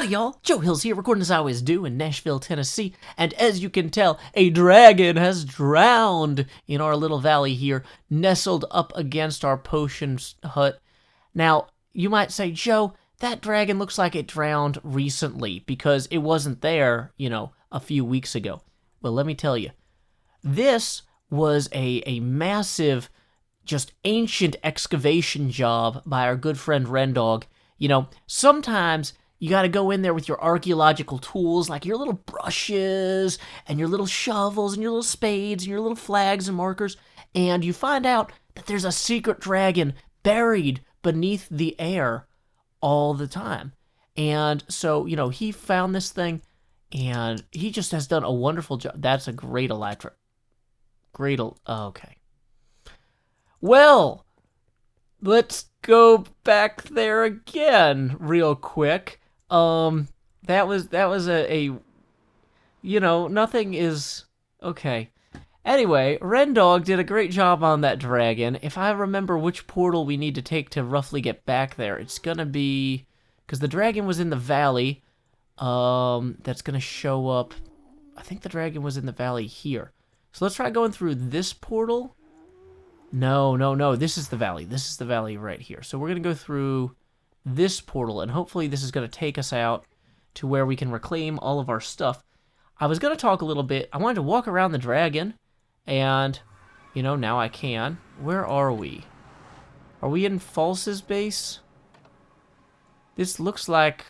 Howdy y'all, Joe Hills here, recording as I always do in Nashville, Tennessee, and as you can tell, a dragon has drowned in our little valley here, nestled up against our potion hut. Now, you might say, Joe, that dragon looks like it drowned recently, because it wasn't there, a few weeks ago. Well, let me tell you, this was a massive, just ancient excavation job by our good friend RenDog. Sometimes you got to go in there with your archaeological tools, like your little brushes and your little shovels and your little spades and your little flags and markers, and you find out that there's a secret dragon buried beneath the air all the time. And so, he found this thing, and he just has done a wonderful job. That's a great elytra. Okay. Well, let's go back there again real quick. That was nothing is okay. Anyway, RenDog did a great job on that dragon. If I remember which portal we need to take to roughly get back there, it's gonna be, because the dragon was in the valley, that's gonna show up. I think the dragon was in the valley here. So let's try going through this portal. No, this is the valley. This is the valley right here. So we're gonna go through this portal, and hopefully this is going to take us out to where we can reclaim all of our stuff. I was going to talk a little bit. I wanted to walk around the dragon, and, now I can. Where are we? Are we in False's base? This looks like...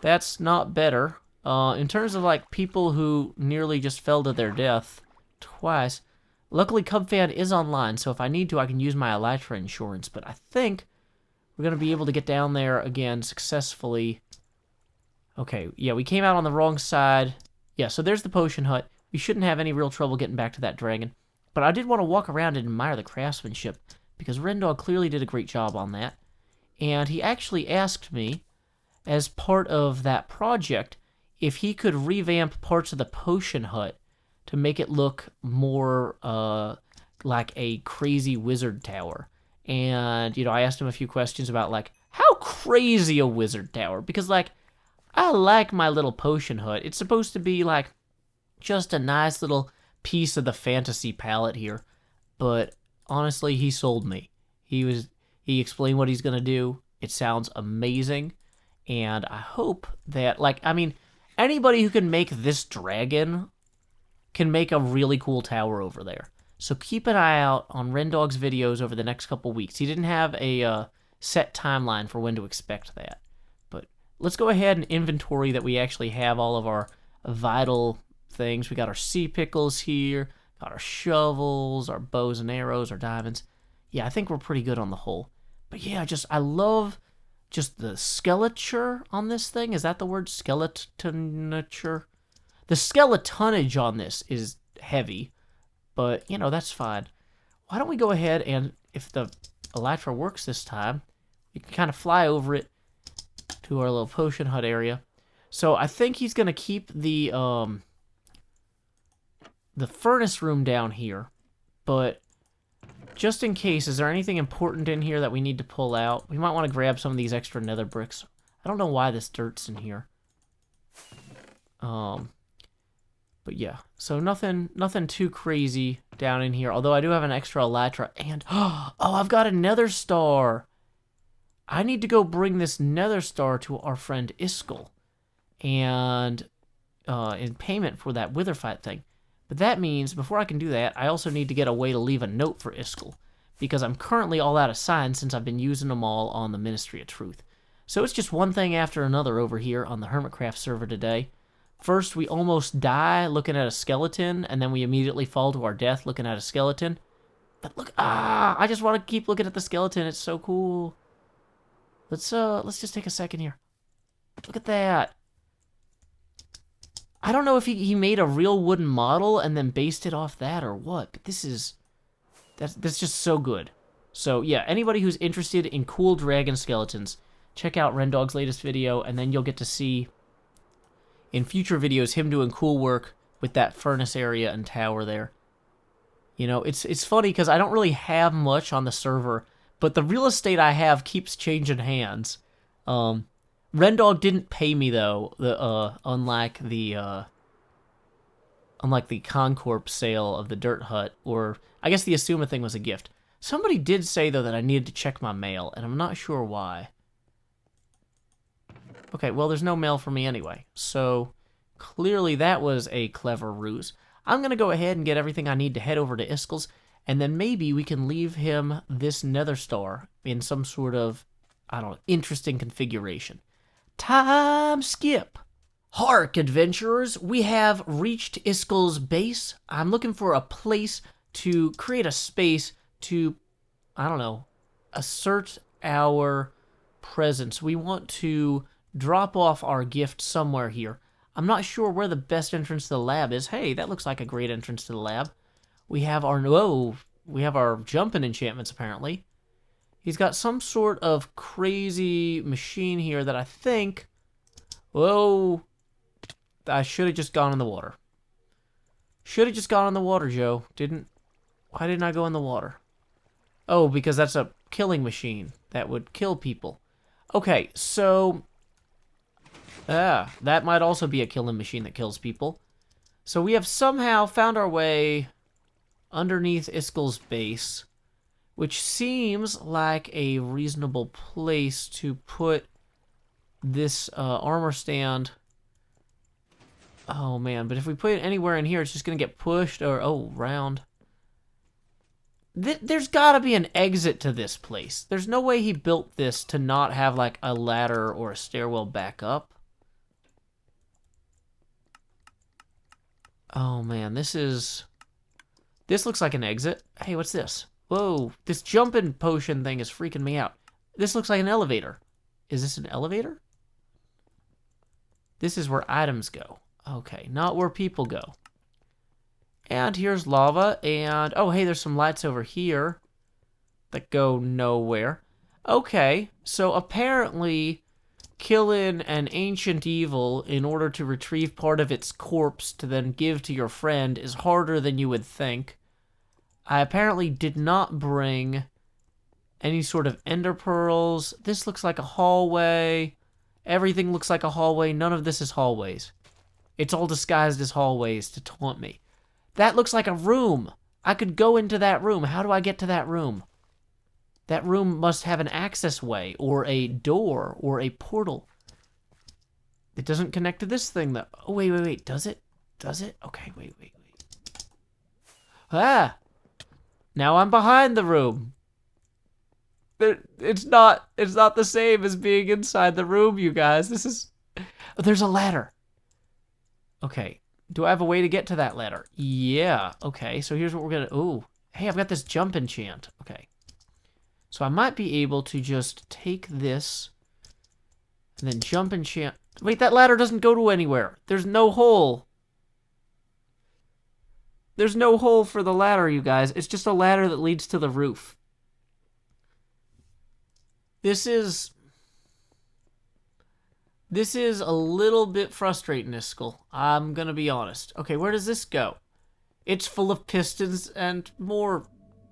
that's not better. In terms of, people who nearly just fell to their death twice. Luckily, CubFan is online, so if I need to, I can use my elytra insurance, but I think we're going to be able to get down there again successfully. Okay, yeah, we came out on the wrong side. Yeah, so there's the potion hut. We shouldn't have any real trouble getting back to that dragon. But I did want to walk around and admire the craftsmanship, because RenDog clearly did a great job on that. And he actually asked me, as part of that project, if he could revamp parts of the potion hut to make it look more like a crazy wizard tower. And, I asked him a few questions about, how crazy a wizard tower? Because, I like my little potion hut. It's supposed to be, just a nice little piece of the fantasy palette here. But, honestly, he sold me. He explained what he's going to do. It sounds amazing. And I hope that, anybody who can make this dragon can make a really cool tower over there. So keep an eye out on RenDog's videos over the next couple weeks. He didn't have a set timeline for when to expect that. But let's go ahead and inventory that we actually have all of our vital things. We got our sea pickles here, got our shovels, our bows and arrows, our diamonds. Yeah, I think we're pretty good on the whole. But yeah, I love just the skeleture on this thing. Is that the word? Skeletonature? The skeletonage on this is heavy. But, that's fine. Why don't we go ahead and, if the elytra works this time, we can kind of fly over it to our little potion hut area. So I think he's going to keep the furnace room down here. But just in case, is there anything important in here that we need to pull out? We might want to grab some of these extra nether bricks. I don't know why this dirt's in here. But yeah, so nothing too crazy down in here. Although I do have an extra elytra, and oh, I've got a nether star. I need to go bring this nether star to our friend Iskall, and in payment for that wither fight thing. But that means before I can do that, I also need to get a way to leave a note for Iskall, because I'm currently all out of signs since I've been using them all on the Ministry of Truth. So it's just one thing after another over here on the Hermitcraft server today. First, we almost die looking at a skeleton, and then we immediately fall to our death looking at a skeleton. But look, I just want to keep looking at the skeleton. It's so cool. Let's just take a second here. Look at that. I don't know if he made a real wooden model and then based it off that or what, but that's just so good. So yeah, anybody who's interested in cool dragon skeletons, check out RenDog's latest video, and then you'll get to see in future videos him doing cool work with that furnace area and tower there. It's funny because I don't really have much on the server, but the real estate I have keeps changing hands. RenDog didn't pay me though. Unlike the Concorp sale of the dirt hut, or I guess the Asuma thing was a gift. Somebody did say though that I needed to check my mail, and I'm not sure why. Okay, well there's no mail for me anyway, so clearly that was a clever ruse. I'm gonna go ahead and get everything I need to head over to Iskall's, and then maybe we can leave him this nether star in some sort of, I don't know, interesting configuration. Time skip! Hark, adventurers! We have reached Iskall's base. I'm looking for a place to create a space to, I don't know, assert our presence. We want to drop off our gift somewhere here. I'm not sure where the best entrance to the lab is. Hey, that looks like a great entrance to the lab. We have our jumping enchantments, apparently. He's got some sort of crazy machine here that I think... Whoa. I should have just gone in the water. Should have just gone in the water, Joe. Why didn't I go in the water? Oh, because that's a killing machine that would kill people. Okay, so... that might also be a killing machine that kills people. So we have somehow found our way underneath Iskall's base, which seems like a reasonable place to put this armor stand. Oh man, but if we put it anywhere in here, it's just gonna get pushed or, oh, round. There's gotta be an exit to this place. There's no way he built this to not have like a ladder or a stairwell back up. Oh man, this looks like an exit. Hey, what's this? Whoa, this jumping potion thing is freaking me out. This looks like an elevator. Is this an elevator? This is where items go. Okay, not where people go. And here's lava, and oh hey, there's some lights over here that go nowhere. Okay, so apparently killing an ancient evil in order to retrieve part of its corpse to then give to your friend is harder than you would think. I apparently did not bring any sort of ender pearls. This looks like a hallway. Everything looks like a hallway. None of this is hallways. It's all disguised as hallways to taunt me. That looks like a room. I could go into that room. How do I get to that room? That room must have an access way, or a door, or a portal. It doesn't connect to this thing, though. Oh, wait. Does it? Does it? Okay, wait. Ah! Now I'm behind the room. It's not the same as being inside the room, you guys. This is... Oh, there's a ladder. Okay. Do I have a way to get to that ladder? Yeah. Okay, so here's what we're gonna... Ooh. Hey, I've got this jump enchant. Okay. So I might be able to just take this and then jump enchant... Wait, that ladder doesn't go to anywhere. There's no hole. There's no hole for the ladder, you guys. It's just a ladder that leads to the roof. This is a little bit frustrating, Iskall. I'm gonna be honest. Okay, where does this go? It's full of pistons and more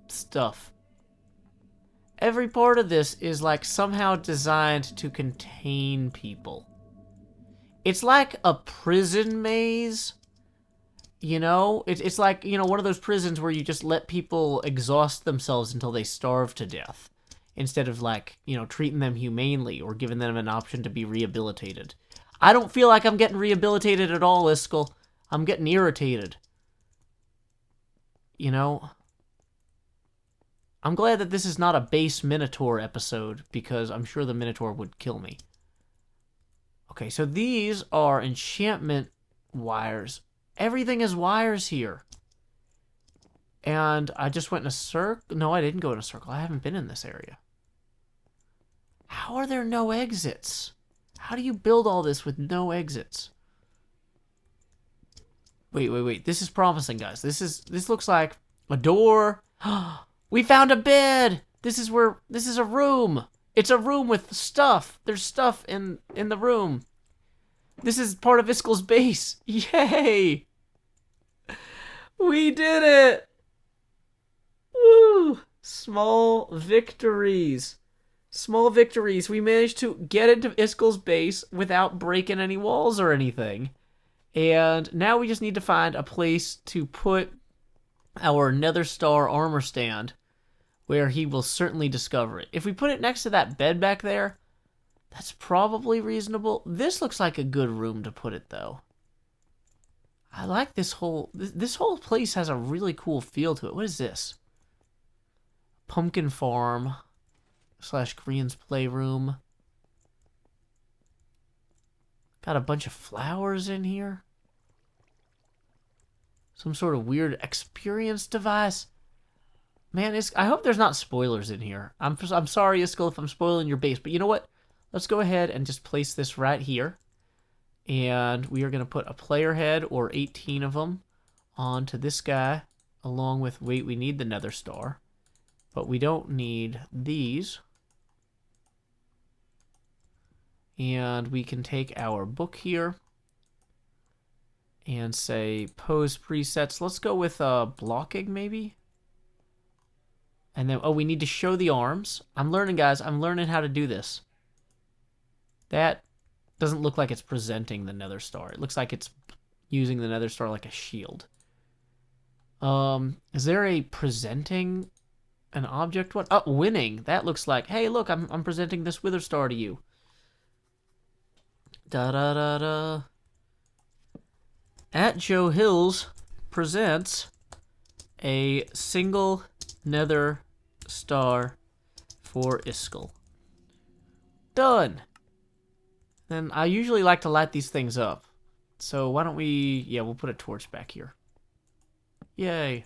stuff. Every part of this is like somehow designed to contain people. It's like a prison maze. You know, it's like, you know, one of those prisons where you just let people exhaust themselves until they starve to death, instead of, like, you know, treating them humanely or giving them an option to be rehabilitated. I don't feel like I'm getting rehabilitated at all, Iskall. I'm getting irritated. You know? I'm glad that this is not a base Minotaur episode, because I'm sure the Minotaur would kill me. Okay, so these are enchantment wires. Everything is wires here. And I just went in a circle. No, I didn't go in a circle. I haven't been in this area. How are there no exits? How do you build all this with no exits? Wait. This is promising, guys. This looks like a door. We found a bed. This is a room. It's a room with stuff. There's stuff in the room. This is part of Iskall's base. Yay! We did it! Woo! Small victories. Small victories. We managed to get into Iskall's base without breaking any walls or anything. And now we just need to find a place to put our Nether Star armor stand where he will certainly discover it. If we put it next to that bed back there, that's probably reasonable. This looks like a good room to put it, though. I like this whole place has a really cool feel to it. What is this? Pumpkin farm / Green's playroom. Got a bunch of flowers in here. Some sort of weird experience device. Man, I hope there's not spoilers in here. I'm sorry, Iskall, if I'm spoiling your base, but you know what? Let's go ahead and just place this right here. And we are going to put a player head, or 18 of them, onto this guy, along with, wait, we need the Nether Star. But we don't need these. And we can take our book here and say pose presets. Let's go with blocking, maybe. And then, oh, we need to show the arms. I'm learning, guys. I'm learning how to do this. That doesn't look like it's presenting the Nether Star. It looks like it's using the Nether Star like a shield. Is there a presenting an object one? Oh, winning. That looks like, hey, look, I'm presenting this Wither Star to you. Da-da-da-da. At Joe Hills presents a single Nether Star for Iskall. Done. Then I usually like to light these things up. So why don't we... Yeah, we'll put a torch back here. Yay.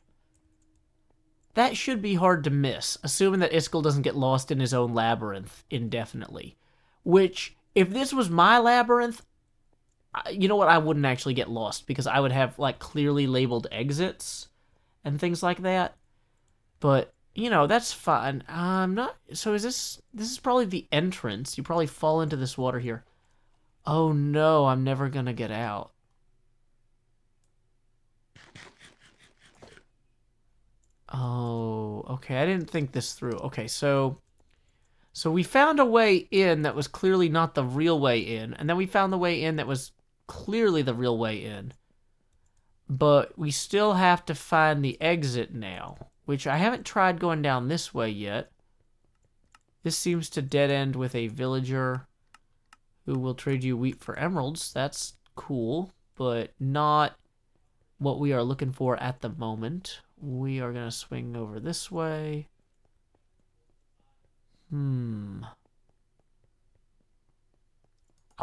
That should be hard to miss, assuming that Iskall doesn't get lost in his own labyrinth indefinitely. Which, if this was my labyrinth, you know what? I wouldn't actually get lost because I would have, like, clearly labeled exits and things like that. But, you know, that's fine. I'm not... So is this... This is probably the entrance. You probably fall into this water here. Oh no, I'm never gonna get out. Oh, okay, I didn't think this through. Okay, so we found a way in that was clearly not the real way in, and then we found the way in that was clearly the real way in. But we still have to find the exit now, which I haven't tried going down this way yet. This seems to dead end with a villager who will trade you wheat for emeralds. That's cool, but not what we are looking for at the moment. We are going to swing over this way. I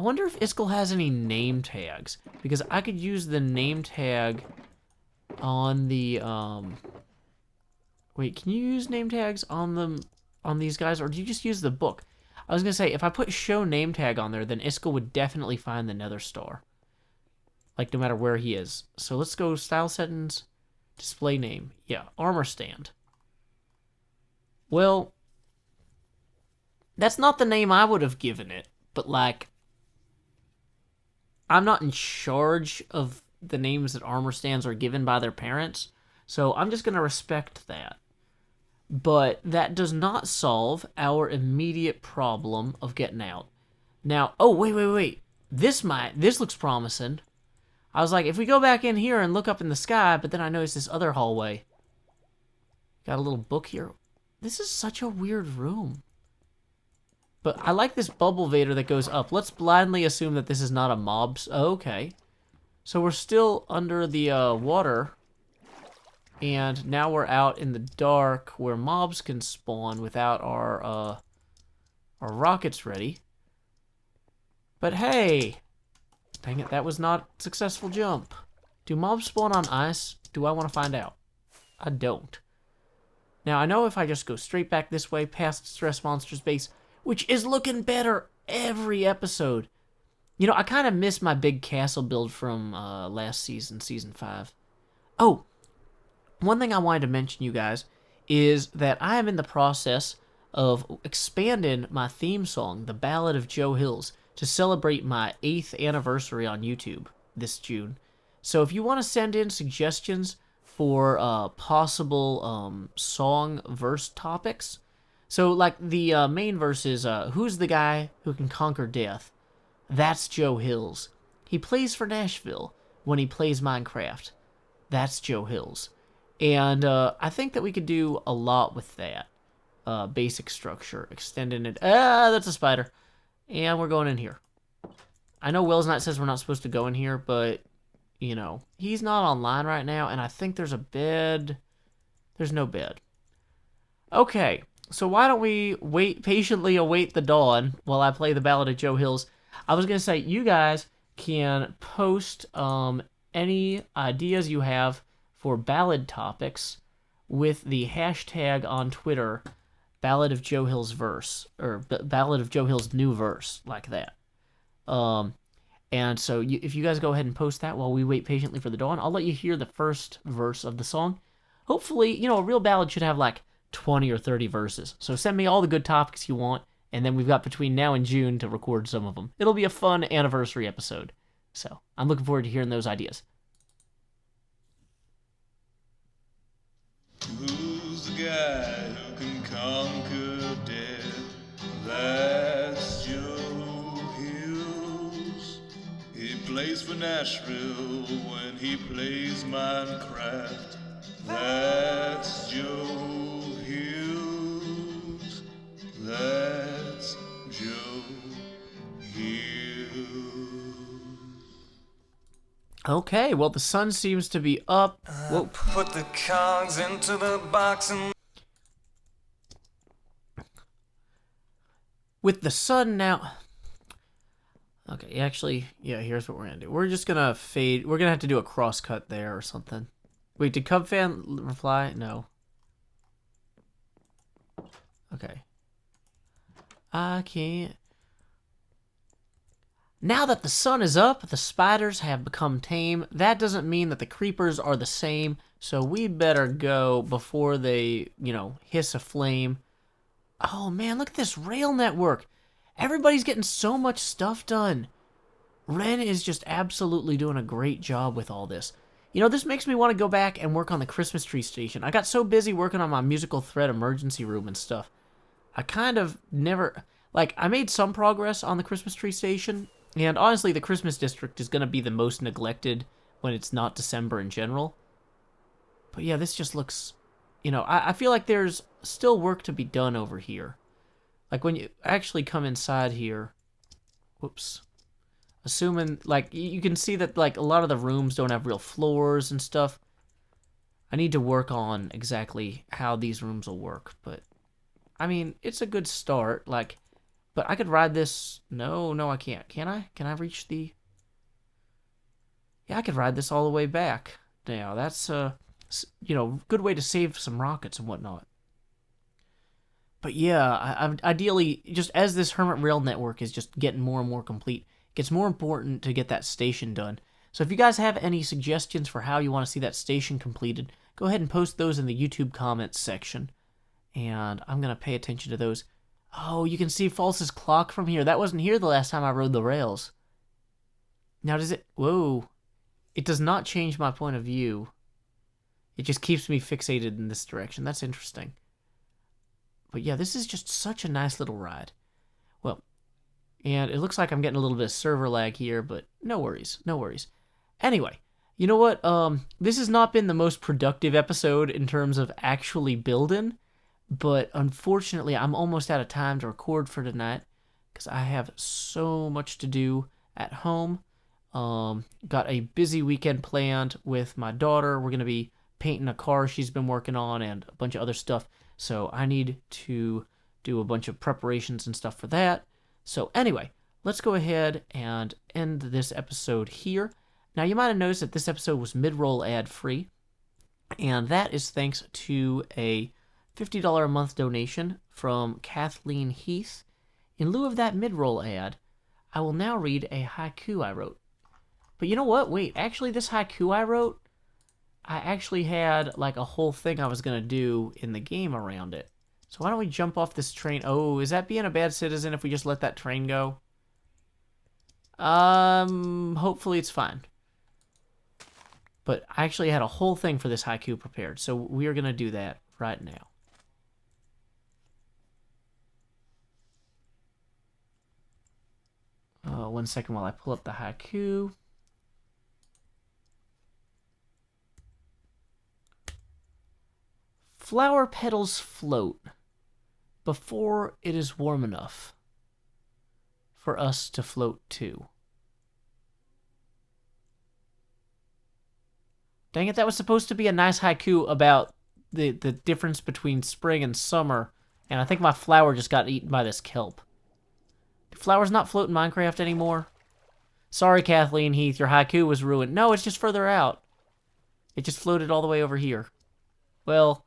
wonder if Iskall has any name tags, because I could use the name tag on the, Wait, can you use name tags on these guys, or do you just use the book? I was going to say, if I put show name tag on there, then Iskall would definitely find the Nether Star. Like, no matter where he is. So let's go style settings, display name. Yeah, armor stand. Well, that's not the name I would have given it, but, like, I'm not in charge of the names that armor stands are given by their parents, so I'm just going to respect that. But that does not solve our immediate problem of getting out. Now, oh, wait. This looks promising. I was like, if we go back in here and look up in the sky, but then I noticed this other hallway. Got a little book here. This is such a weird room. But I like this bubble vader that goes up. Let's blindly assume that this is not a mob. Oh, okay. So we're still under the water. And now we're out in the dark where mobs can spawn without our rockets ready. But hey! Dang it, that was not a successful jump. Do mobs spawn on ice? Do I want to find out? I don't. Now, I know if I just go straight back this way past Stress Monster's base, which is looking better every episode. You know, I kind of miss my big castle build from last season, Season 5. Oh! One thing I wanted to mention, you guys, is that I am in the process of expanding my theme song, The Ballad of Joe Hills, to celebrate my 8th anniversary on YouTube this June. So if you want to send in suggestions for possible song verse topics, So, like, the main verse is, who's the guy who can conquer death? That's Joe Hills. He plays for Nashville when he plays Minecraft. That's Joe Hills. And I think that we could do a lot with that. Basic structure, extending it. Ah, that's a spider. And we're going in here. I know Will's Night says we're not supposed to go in here, but, you know, he's not online right now, and I think there's a bed. There's no bed. Okay, so why don't we patiently await the dawn while I play the Ballad of Joe Hills. I was going to say, you guys can post any ideas you have for ballad topics with the hashtag on Twitter, Ballad of Joe Hills verse, or Ballad of Joe Hills new verse, like that. And so if you guys go ahead and post that while we wait patiently for the dawn, I'll let you hear the first verse of the song. Hopefully, you know, a real ballad should have like 20 or 30 verses. So send me all the good topics you want, and then we've got between now and June to record some of them. It'll be a fun anniversary episode. So I'm looking forward to hearing those ideas. Who's the guy who can conquer death? That's Joe Hills. He plays for Nashville when he plays Minecraft. That's Joe Hills. That's Joe Hills. Okay, well, the sun seems to be up. Whoa. Put the cogs into the box and... With the sun now... Okay, actually, yeah, here's what we're going to do. We're just going to fade... We're going to have to do a crosscut there or something. Wait, did CubFan reply? No. Okay. I can't... Now that the sun is up, the spiders have become tame. That doesn't mean that the creepers are the same, so we better go before they, you know, hiss a flame. Oh man, look at this rail network. Everybody's getting so much stuff done. Ren is just absolutely doing a great job with all this. You know, this makes me want to go back and work on the Christmas tree station. I got so busy working on my musical thread emergency room and stuff. I kind of never... Like, I made some progress on the Christmas tree station, and honestly, the Christmas district is going to be the most neglected when it's not December in general. But yeah, this just looks... You know, I feel like there's still work to be done over here. Like, when you actually come inside here... Whoops. Assuming, like, you can see that, like, a lot of the rooms don't have real floors and stuff. I need to work on exactly how these rooms will work, but... I mean, it's a good start, like... But I could ride this... No, I can't. Can I? Can I reach the... Yeah, I could ride this all the way back. Now, that's, you know, good way to save some rockets and whatnot. But yeah, ideally, just as this Hermit Rail network is just getting more and more complete, it gets more important to get that station done. So if you guys have any suggestions for how you want to see that station completed, go ahead and post those in the YouTube comments section. And I'm going to pay attention to those. Oh, you can see False's clock from here. That wasn't here the last time I rode the rails. Now does it... Whoa. It does not change my point of view. It just keeps me fixated in this direction. That's interesting. But yeah, this is just such a nice little ride. Well, and it looks like I'm getting a little bit of server lag here, but no worries, no worries. Anyway, you know what? This has not been the most productive episode in terms of actually building, but unfortunately, I'm almost out of time to record for tonight because I have so much to do at home. Got a busy weekend planned with my daughter. We're going to be painting a car she's been working on and a bunch of other stuff. So I need to do a bunch of preparations and stuff for that. So anyway, let's go ahead and end this episode here. Now, you might have noticed that this episode was mid-roll ad-free, and that is thanks to a $50 a month donation from Kathleen Heath. In lieu of that mid-roll ad, I will now read a haiku I wrote. But you know what? Wait, actually, this haiku I wrote, I actually had like a whole thing I was going to do in the game around it. So why don't we jump off this train? Oh, is that being a bad citizen if we just let that train go? Hopefully it's fine. But I actually had a whole thing for this haiku prepared, so we are going to do that right now. 1 second while I pull up the haiku. Flower petals float before it is warm enough for us to float too. Dang it, that was supposed to be a nice haiku about the difference between spring and summer, and I think my flower just got eaten by this kelp. Do flowers not float in Minecraft anymore? Sorry, Kathleen Heath, your haiku was ruined. No, it's just further out. It just floated all the way over here. Well,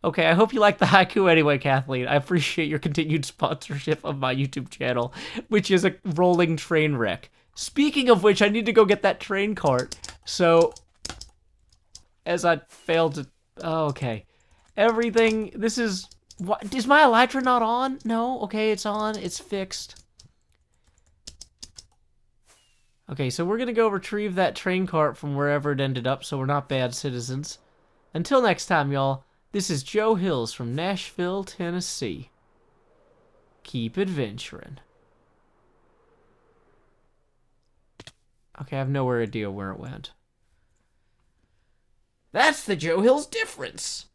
okay, I hope you like the haiku anyway, Kathleen. I appreciate your continued sponsorship of my YouTube channel, which is a rolling train wreck. Speaking of which, I need to go get that train cart. So, as I failed to... Oh, okay. Everything... This is... What, is my elytra not on? No? Okay, it's on. It's fixed. Okay, so we're gonna go retrieve that train cart from wherever it ended up, so we're not bad citizens. Until next time, y'all, this is Joe Hills from Nashville, Tennessee. Keep adventuring. Okay, I have no idea where it went. That's the Joe Hills difference!